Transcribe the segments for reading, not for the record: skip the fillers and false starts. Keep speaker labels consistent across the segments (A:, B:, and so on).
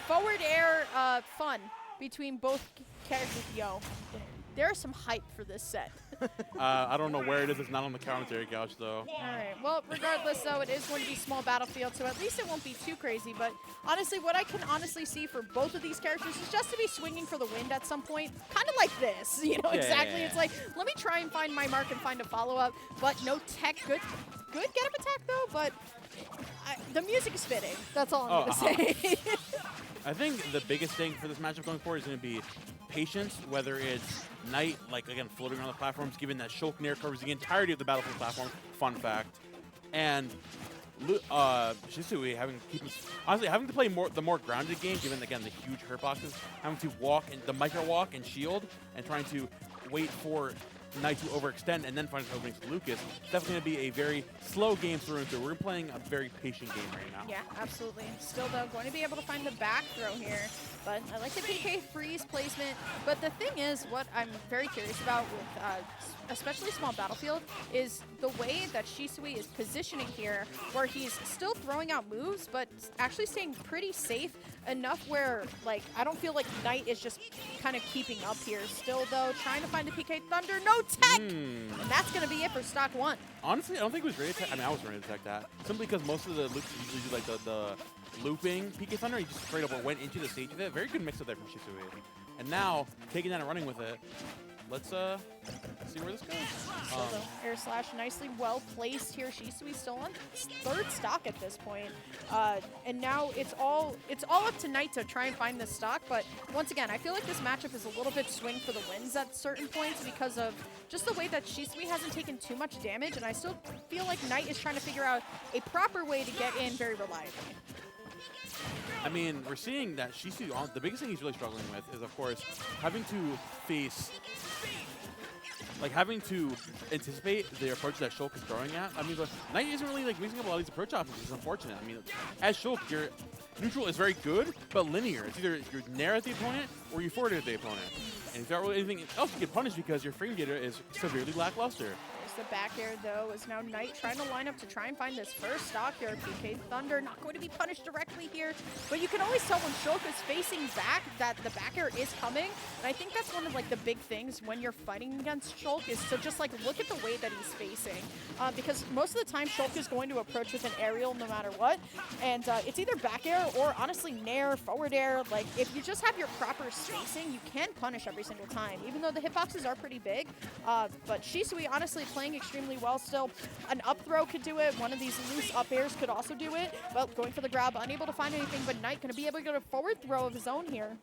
A: forward air fun between both characters. Yo, there's some hype for this set.
B: I don't know where it is. It's not on the commentary couch, though.
A: All right. Well, regardless, though, it is going to be small battlefield, so at least it won't be too crazy. But honestly, what I can honestly see for both of these characters is just to be swinging for the wind at some point, kind of like this. You know, exactly. It's like, let me try and find my mark and find a follow-up, but no tech. Good get up attack, though, but the music is fitting. That's all I'm going to say.
B: I think the biggest thing for this matchup going forward is going to be patience, whether it's Knight, like, again, floating around the platforms, given that Shulk Nair covers the entirety of the battlefield platform, fun fact, and Shisui having to play the more grounded game, given, again, the huge hurt boxes, having to walk, and the micro walk and shield, and trying to wait for Knight to overextend and then find his openings to Lucas. It's definitely going to be a very slow game through and through. We're playing a very patient game right now.
A: Yeah, absolutely. Still, though, going to be able to find the back throw here. But I like the PK freeze placement. But the thing is, what I'm very curious about with especially small battlefield is the way that Shisui is positioning here, where he's still throwing out moves, but actually staying pretty safe enough where, like, I don't feel like Knight is just kind of keeping up here. Still, though, trying to find the PK Thunder, no tech! And that's going to be it for stock one.
B: Honestly, I don't think it was ready to tech. I mean, I was ready to tech that. Simply because most of the loops usually do, like, the looping PK Thunder. He just straight up went into the stage with it. Very good mix of that from Shisui. And now, taking that and running with it, let's see where this goes.
A: So the air slash nicely well placed here. Shisui still on third stock at this point. And now it's all up to Knight to try and find this stock. But once again, I feel like this matchup is a little bit swing for the wins at certain points because of just the way that Shisui hasn't taken too much damage. And I still feel like Knight is trying to figure out a proper way to get in very reliably.
B: I mean, we're seeing that Shisui, the biggest thing he's really struggling with is, of course, having to face, like, having to anticipate the approach that Shulk is throwing at. I mean, Knight isn't really, like, mixing up a lot of these approach options, which is unfortunate. I mean, as Shulk, your neutral is very good, but linear. It's either you're nair at the opponent or you forward at the opponent. And if you don't really anything else, you get punished because your frame data is severely lackluster.
A: The back air, though, is now Knight trying to line up to try and find this first stock here. PK Thunder not going to be punished directly here, but you can always tell when Shulk is facing back that the back air is coming. And I think that's one of, like, the big things when you're fighting against Shulk is to just, like, look at the way that he's facing. Because most of the time, Shulk is going to approach with an aerial no matter what. And it's either back air or, honestly, nair, forward air. Like, if you just have your proper spacing, you can punish every single time, even though the hitboxes are pretty big. But Shisui, honestly, playing extremely well still. An up throw could do it. One of these loose up airs could also do it. Well, going for the grab, unable to find anything, but Knight going to be able to get a forward throw of his own here.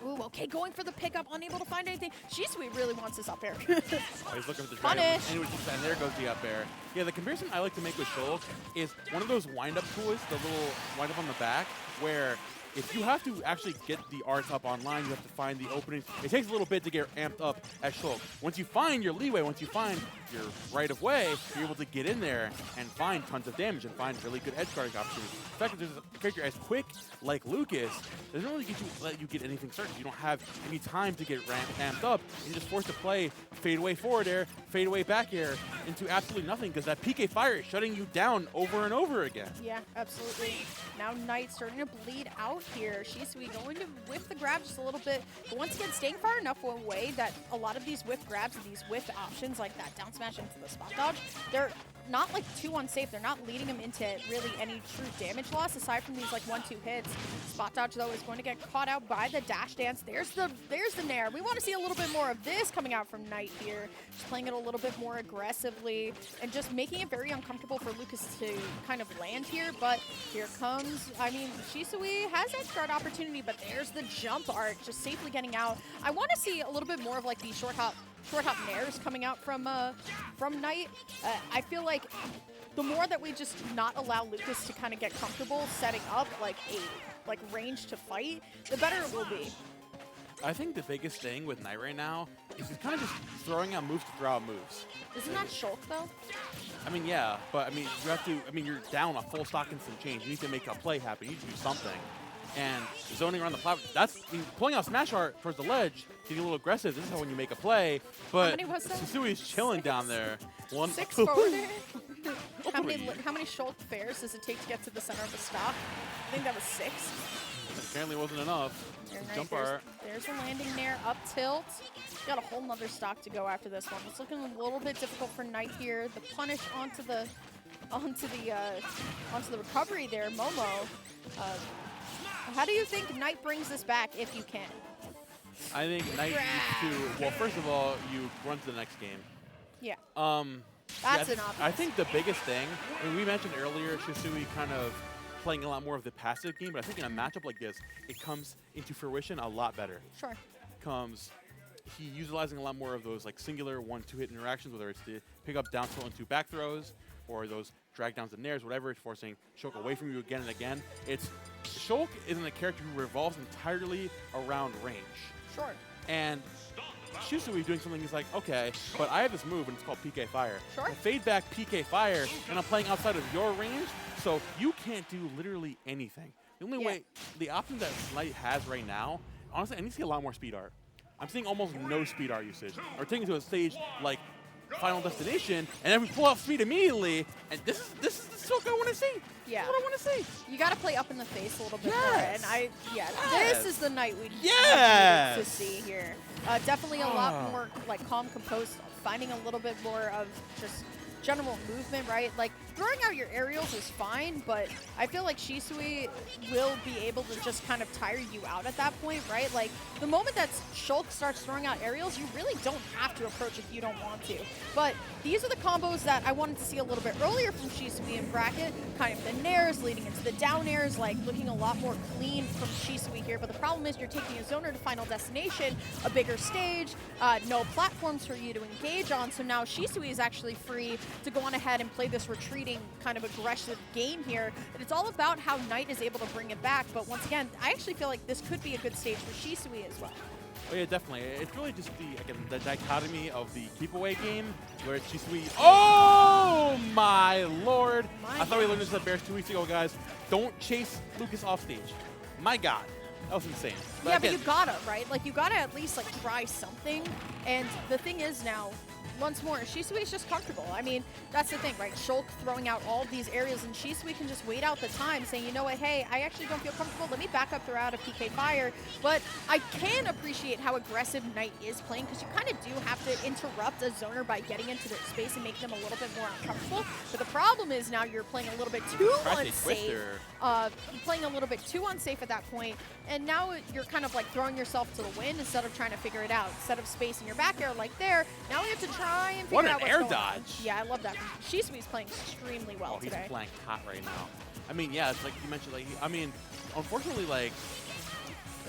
A: Ooh, okay, going for the pickup, unable to find anything. Shisui really wants this up air.
B: He's looking for the
A: punish.
B: And there goes the up air. Yeah, the comparison I like to make with Shulk is one of those wind-up tools, the little wind-up on the back, where if you have to actually get the arts up online, you have to find the openings. It takes a little bit to get amped up at Shulk. Once you find your leeway, once you find your right of way, you're able to get in there and find tons of damage and find really good edge guarding opportunities. The fact that there's a character as quick like Lucas doesn't really let you get anything certain. You don't have any time to get amped up. You're just forced to play fade away forward air, fade away back air into absolutely nothing because that PK fire is shutting you down over and over again.
A: Yeah, absolutely. Now Knight starting to bleed out here. Shisui going to whiff the grab just a little bit, but once again staying far enough away that a lot of these whiff grabs and these whiff options like that down smash into the spot dodge, they're not like too unsafe. They're not leading him into really any true damage loss aside from these like 1-2 hits. Spot dodge though is going to get caught out by the dash dance. There's the nair. We want to see a little bit more of this coming out from Knight here. Just playing it a little bit more aggressively and just making it very uncomfortable for Lucas to kind of land here. But here comes, I mean, Shisui has edge guard opportunity, but there's the jump art just safely getting out. I want to see a little bit more of like the short hop nairs coming out from Knight. I feel like the more that we just not allow Lucas to kind of get comfortable setting up like a range to fight, the better it will be.
B: I think the biggest thing with Knight right now is he's kind of just throwing out moves to throw out moves.
A: Isn't that Shulk though?
B: I mean, yeah, but I mean, you have to. I mean, you're down a full stock instant change. You need to make a play happen. You need to do something. And zoning around the platform, that's pulling out smash art towards the ledge, getting a little aggressive. This is how when you make a play. But Sisui's chilling down there.
A: 6 forward. How many Shulk fairs does it take to get to the center of the stock? I think that was 6.
B: Apparently wasn't enough. Jump art.
A: There's a landing there, up tilt. Got a whole nother stock to go after this one. It's looking a little bit difficult for Knight here. The punish onto the recovery there, Momo. How do you think Knight brings this back if you can?
B: I think Knight needs to, well, first of all, you run to the next game.
A: Yeah.
B: That's
A: an obvious.
B: I think the biggest thing, I mean, we mentioned earlier, Shisui kind of playing a lot more of the passive game, but I think in a matchup like this, it comes into fruition a lot better.
A: Sure.
B: He utilizing a lot more of those like singular 1-2 hit interactions, whether it's the pick up down tilt into back throws or those drag downs and nairs, whatever, it's forcing Shulk away from you again and again. Shulk isn't a character who revolves entirely around range.
A: Sure.
B: And Shisui doing something, he's like, okay, but I have this move and it's called PK Fire.
A: Sure.
B: I fade back PK Fire and I'm playing outside of your range, so you can't do literally anything. The only way, the option that Knight has right now, honestly, I need to see a lot more speed art. I'm seeing almost no speed art usage. We're taking to a stage like Final Destination, and then we pull out speed immediately, and this is the Shulk I want to see.
A: Yeah.
B: This is what I want to see.
A: You got to play up in the face a little bit
B: Yes.
A: more, and this is the Knight we need to see here. Definitely a lot more like calm, composed, finding a little bit more of just general movement, right? Like, throwing out your aerials is fine, but I feel like Shisui will be able to just kind of tire you out at that point, right? Like, the moment that Shulk starts throwing out aerials, you really don't have to approach if you don't want to. But these are the combos that I wanted to see a little bit earlier from Shisui in bracket, kind of the nairs leading into the down airs, like looking a lot more clean from Shisui here. But the problem is you're taking a zoner to Final Destination, a bigger stage, no platforms for you to engage on, so now Shisui is actually free to go on ahead and play this retreating kind of aggressive game here. And it's all about how Knight is able to bring it back. But once again, I actually feel like this could be a good stage for Shisui as well.
B: Oh yeah, definitely. It's really just the dichotomy of the keep away game where it's Shisui. Oh my lord! I thought we learned this at Bears 2 weeks ago, guys. Don't chase Lucas off stage. My God. That was insane. But
A: yeah,
B: again,
A: but you gotta, right? Like, you gotta at least, like, try something. And the thing is now, once more, Shisui is just comfortable. I mean, that's the thing, right? Shulk throwing out all of these areas, and Shisui can just wait out the time, saying, you know what, hey, I actually don't feel comfortable. Let me back up, throw out a PK Fire. But I can appreciate how aggressive Knight is playing, because you kind of do have to interrupt a zoner by getting into their space and make them a little bit more uncomfortable. But the problem is now you're playing a little bit too unsafe. Playing a little bit too unsafe at that point, and now you're kind of like throwing yourself to the wind instead of trying to figure it out. Instead of spacing your back air like there, now we have to try and figure out what's going on.
B: What an air dodge!
A: Yeah, I love that. Shisui's playing extremely well today.
B: He's playing hot right now. I mean, yeah, it's like you mentioned, like, I mean, unfortunately, like,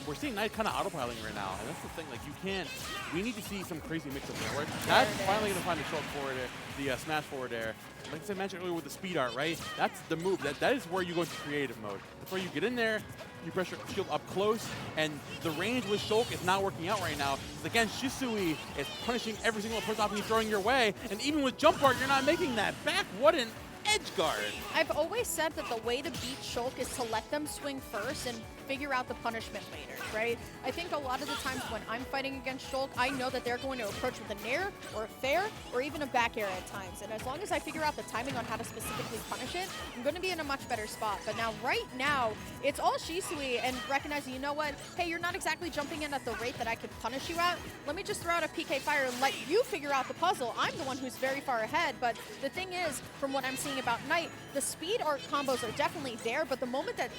B: we're seeing Knight kind of autopiloting right now, and that's the thing, like, you can't, we need to see some crazy mix-up there, where that's finally going to find the Shulk forward air, the smash forward air. Like I mentioned earlier with the speed art, right? That's the move. That is where you go into creative mode. That's where you get in there, you pressure shield up close, and the range with Shulk is not working out right now. Because again, Shisui is punishing every single person off he's throwing your way, and even with jump art, you're not making that back. What an edge guard.
A: I've always said that the way to beat Shulk is to let them swing first and figure out the punishment later, right? I think a lot of the times when I'm fighting against Shulk, I know that they're going to approach with a nair or a fair or even a back air at times. And as long as I figure out the timing on how to specifically punish it, I'm going to be in a much better spot. But now, right now, it's all Shisui and recognizing, you know what, hey, you're not exactly jumping in at the rate that I could punish you at. Let me just throw out a PK Fire and let you figure out the puzzle. I'm the one who's very far ahead. But the thing is, from what I'm seeing about Knight, the speed art combos are definitely there, but the moment that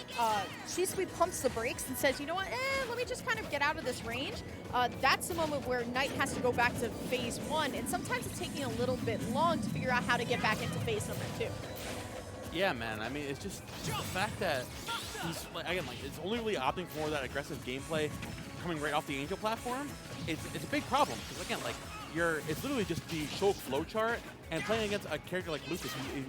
A: Shisui pumps the brakes and says, you know what, let me just kind of get out of this range, that's the moment where Knight has to go back to phase one, and sometimes it's taking a little bit long to figure out how to get back into phase number 2.
B: Yeah, man. I mean, it's just the fact that he's, like, again, like, it's only really opting for that aggressive gameplay coming right off the Angel platform. It's a big problem, because again, like, it's literally just the Shulk flowchart, and playing against a character like Lucas who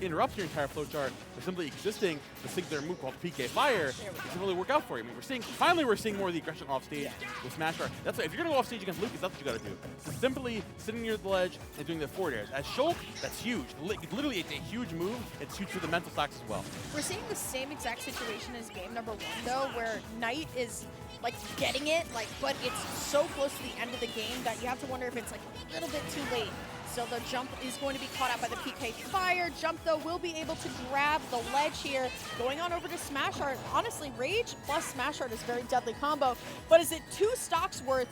B: interrupts your entire flowchart by simply existing to sync their move called PK Fire, it doesn't really work out for you. I mean, finally we're seeing more of the aggression off stage with Smash Art. That's if you're gonna go off stage against Lucas, that's what you gotta do. So simply sitting near the ledge and doing the forward airs. As Shulk, that's huge. Literally, it's a huge move. It's huge for the mental stocks as well.
A: We're seeing the same exact situation as game number 1, though, where Knight is like getting it, like, but it's so close to the end of the game that you have to wonder if it's like a little bit too late Still, the jump is going to be caught out by the PK Fire. Jump, though, will be able to grab the ledge here. Going on over to Smash Art. Honestly, Rage plus Smash Art is a very deadly combo. But is it 2 stocks worth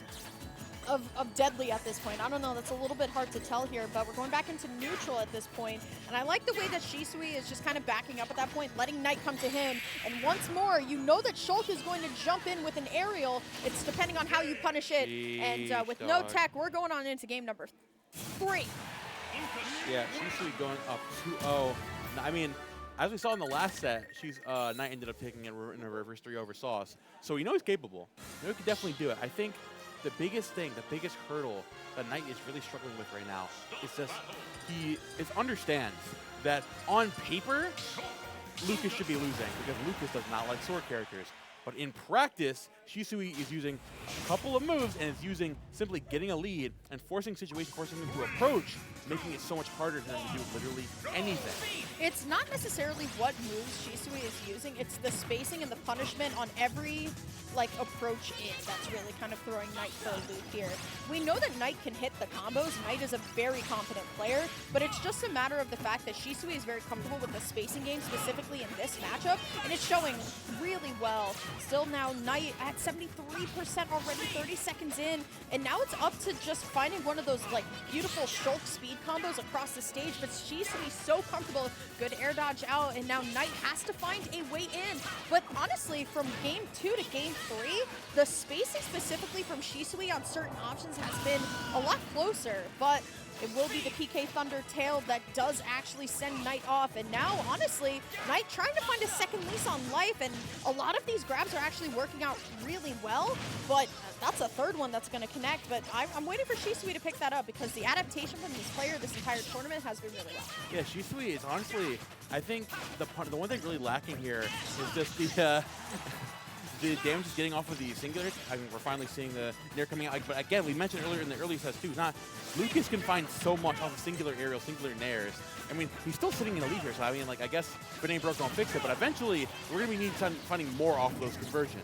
A: of deadly at this point? I don't know. That's a little bit hard to tell here, but we're going back into neutral at this point. And I like the way that Shisui is just kind of backing up at that point, letting Knight come to him. And once more, you know that Shulk is going to jump in with an aerial. It's depending on how you punish it. And with no tech, we're going on into game number 3.
B: Yeah, Shisui going up 2-0. I mean, as we saw in the last set, Knight ended up taking it in a reverse 3 over Sauce. So you know he's capable. You know he can definitely do it. I think the biggest thing, the biggest hurdle that Knight is really struggling with right now is just he understands that on paper, Lucas should be losing because Lucas does not like sword characters. But in practice, Shisui is using a couple of moves and is using simply getting a lead and forcing him to approach, making it so much harder for them to do literally anything.
A: It's not necessarily what moves Shisui is using, it's the spacing and the punishment on every approach in that's really kind of throwing Knight for a loop here. We know that Knight can hit the combos. Knight is a very confident player, but it's just a matter of the fact that Shisui is very comfortable with the spacing game, specifically in this matchup, and it's showing really well. Still now Knight at 73% already, 30 seconds in, and now it's up to just finding one of those beautiful Shulk speed combos across the stage, but Shisui so comfortable, good air dodge out, and now Knight has to find a way in. But honestly, from game 2 to game 3, the spacing specifically from Shisui on certain options has been a lot closer, but it will be the PK Thunder tail that does actually send Knight off. And now, honestly, Knight trying to find a second lease on life, and a lot of these grabs are actually working out really well, but that's a third one that's going to connect. But I'm waiting for Shisui to pick that up because the adaptation from this player this entire tournament has been really well.
B: Yeah, Shisui is honestly, I think the one thing really lacking here is just the damage is getting off of the singulars. I mean, we're finally seeing the Nair coming out. But again, we mentioned earlier in the early sets too, Lucas can find so much off of singular aerial, singular Nairs. I mean, he's still sitting in a lead here, so I mean, I guess if it ain't broke, don't fix it. But eventually, we're going to be finding more off of those conversions.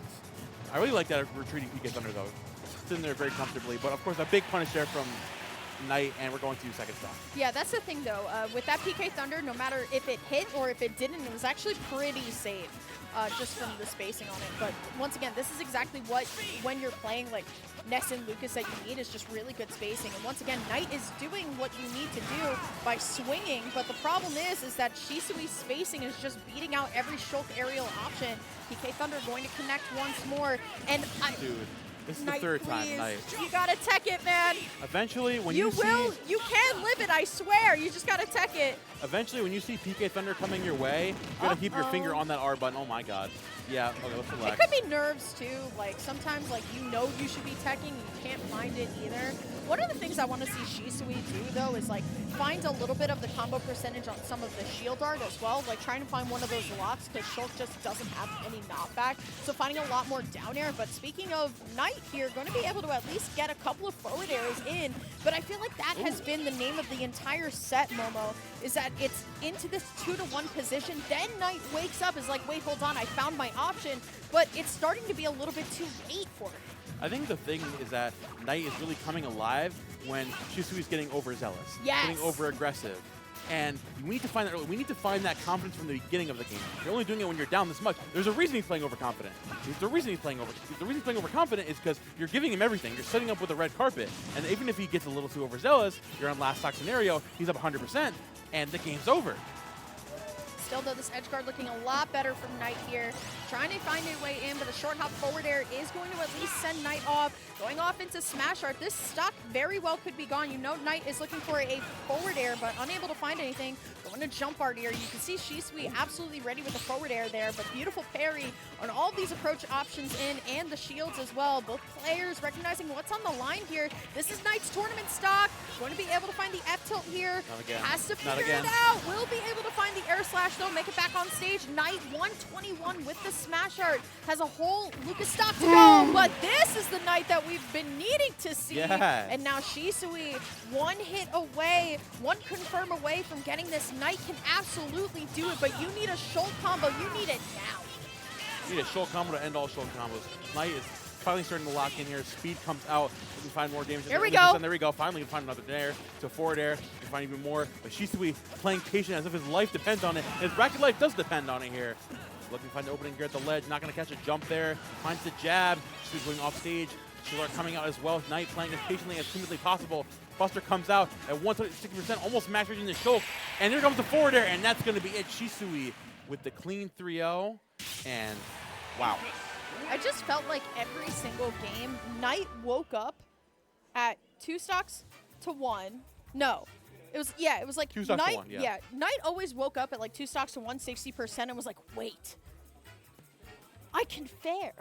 B: I really like that retreating PK Thunder, though. Sitting there very comfortably. But of course, a big punish there from Knight, and we're going to second stock.
A: Yeah, that's the thing, though. With that PK Thunder, no matter if it hit or if it didn't, it was actually pretty safe. Just from the spacing on it. But once again, this is exactly what, when you're playing Ness and Lucas, that you need is just really good spacing. And once again, Knight is doing what you need to do by swinging, but the problem is that Shisui's spacing is just beating out every Shulk aerial option. PK Thunder going to connect once more, and
B: Dude. This is
A: Knight,
B: the third
A: please.
B: time, Knight.
A: You gotta tech it, man.
B: Eventually, when
A: you can live it, I swear. You just gotta tech it.
B: Eventually, when you see PK Thunder coming your way, you gotta keep your finger on that R button. Oh my god. Yeah, okay, let's relax.
A: It could be nerves too. Sometimes you know you should be teching and you can't find it either. One of the things I want to see Shisui do, though, is find a little bit of the combo percentage on some of the shield art as well. Trying to find one of those locks because Shulk just doesn't have any knockback. So finding a lot more down air. But speaking of Knight here, going to be able to at least get a couple of forward airs in. But I feel like that has been the name of the entire set, Momo, is that it's into this 2-to-1 position. Then Knight wakes up, is like, wait, hold on, I found my option. But it's starting to be a little bit too late for him.
B: I think the thing is that Knight is really coming alive when Shisui's getting overzealous, getting over-aggressive. And we need to find that early. We need to find that confidence from the beginning of the game. You're only doing it when you're down this much. There's a reason he's playing overconfident. The reason he's playing overconfident is because you're giving him everything. You're setting up with a red carpet. And even if he gets a little too overzealous, you're on last stock scenario, he's up 100%, and the game's over.
A: Still, though, this edge guard looking a lot better from Knight here. Trying to find a way in, but a short hop forward air is going to at least send Knight off. Going off into Smash Art. This stock very well could be gone. You know Knight is looking for a forward air, but unable to find anything. Going to jump art here. You can see Shisui absolutely ready with the forward air there, but beautiful parry on all of these approach options in and the shields as well. Both players recognizing what's on the line here. This is Knight's tournament stock. Going to be able to find the F-tilt here.
B: Not again.
A: Has to
B: Not
A: figure
B: again.
A: it out. Will be able to find the air slash though, make it back on stage. Knight 121 with the Smash Art. Has a whole Lucas stock to go, but this is the Knight that we've been needing to see.
B: Yeah.
A: And now Shisui, one hit away, one confirm away from getting this. Knight can absolutely do it, but you need a Shulk combo. You need it now.
B: You need a Shulk combo to end all Shulk combos. Knight is finally starting to lock in here. Speed comes out. We can find more damage.
A: Here we go.
B: There we go. Finally, we can find another Nair to forward air. We can find even more. But Shisui playing patient as if his life depends on it. His bracket life does depend on it here. Looking to find the opening here at the ledge. Not going to catch a jump there. Finds the jab. She's going off stage. THUR coming out as well. Knight playing as patiently as humanly possible. Buster comes out at 160%, almost max range in the choke. And here comes the forward air, and that's going to be it. Shisui with the clean 3-0. And wow.
A: I just felt like every single game, Knight woke up at 2 stocks to 1. No. It was like
B: 2 stocks
A: Knight,
B: to 1, yeah.
A: Knight always woke up at like 2 stocks to 160% and was like, wait, I can fare.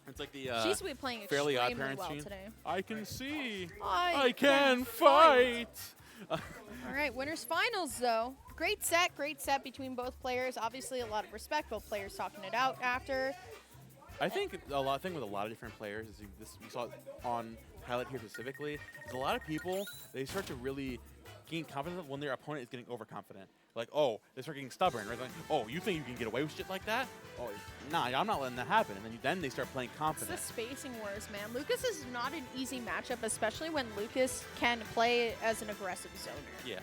B: It's like the
A: Shisui playing
B: Fairly Odd
A: extremely
B: Parents
A: well
B: scene.
A: today.
B: I can see.
A: I
B: can fight.
A: All right, winners finals though. Great set between both players. Obviously a lot of respect, both players talking it out after.
B: I think with a lot of different players is we saw it on highlight here specifically. Is a lot of people, they start to really gain confidence when their opponent is getting overconfident. Like, oh, they start getting stubborn, right? Like, oh, you think you can get away with shit like that? Oh, nah, I'm not letting that happen. And then they start playing confident.
A: It's the spacing wars, man. Lucas is not an easy matchup, especially when Lucas can play as an aggressive zoner.
B: Yeah.